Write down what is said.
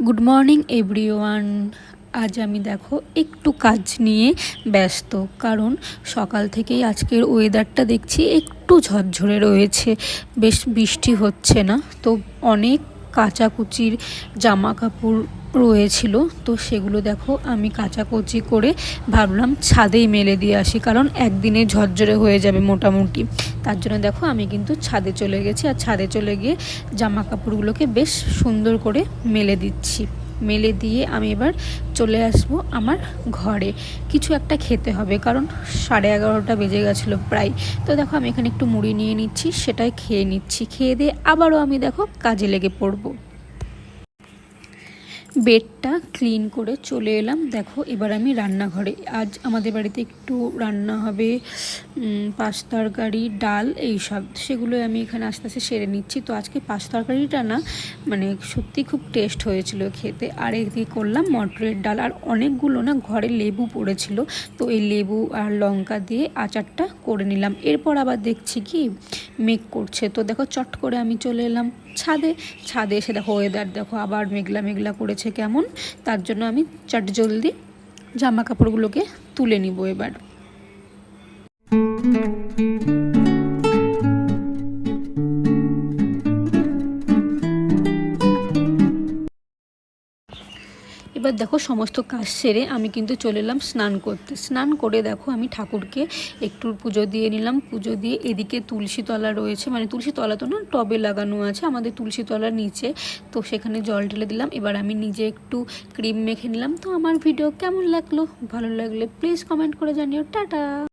Good morning everyone. আজ আমি দেখো একটু কাজ নিয়ে ব্যস্ত, কারণ সকাল থেকেই আজকের ওয়েদারটা দেখছি একটু ঝরঝরে রয়েছে, বেশ বৃষ্টি হচ্ছে না। তো অনেক কাচাকুচির জামা কাপড় রয়েছিল, তো সেগুলো দেখো আমি কাচাকুচি করে ভাবলাম ছাদেই মেলে দিয়ে আসি, কারণ একদিনে ঝরঝরে হয়ে যাবে মোটামুটি। তার জন্য দেখো আমি কিন্তু ছাদে চলে গেছি, আর ছাদে চলে গিয়ে জামা কাপড়গুলোকে বেশ সুন্দর করে মেলে দিচ্ছি। মেলে দিয়ে আমি এবার চলে আসবো আমার ঘরে, কিছু একটা খেতে হবে, কারণ 11:30 বেজে গেছিলো প্রায়। তো দেখো আমি এখানে একটু মুড়ি নিয়ে নিচ্ছি, সেটাই খেয়ে নিচ্ছি। খেয়ে দিয়ে আবারও আমি দেখো কাজে লেগে পড়বো। বেডটা ক্লিন করে চলে এলাম। দেখো এবার আমি রান্নাঘরে, আজ আমাদের বাড়িতে একটু রান্না হবে, পাঁচ তরকারি, ডাল, এইসব, সেগুলো আমি এখানে আস্তে আস্তে সেরে নিচ্ছি। তো আজকে পাঁচ তরকারিটা না মানে সত্যি খুব টেস্ট হয়েছিল খেতে। আর এদিকে করলাম মটরের ডাল, আর অনেকগুলো না ঘরে লেবু পড়েছিল, তো এই লেবু আর লঙ্কা দিয়ে আচারটা করে নিলাম। এরপর আবার দেখছি কি মেঘ করছে, তো দেখো চট করে আমি চলে এলাম ছাদে। ছাদে এসে দেখো ওয়েদার দেখো আবার মেঘলা মেঘলা করেছে কেমন, তার জন্য আমি চট জলদি জামা কাপড়গুলোকে তুলে নিব এবার। এবার দেখো সমস্ত কাজ সেরে আমি কিন্তু চলে এলাম স্নান করতে। স্নান করে দেখো আমি ঠাকুরকে একটু পুজো দিয়ে নিলাম। পুজো দিয়ে এদিকে তুলসী তলা রয়েছে, মানে তুলসী তলা তো না, টবে লাগানো আছে আমাদের তুলসী তলার নিচে, তো সেখানে জল ঢেলে দিলাম। এবার আমি নিজে একটু ক্রিম মেখে নিলাম। তো আমার ভিডিও কেমন লাগলো, ভালো লাগলে প্লিজ কমেন্ট করে জানিও। টাটা।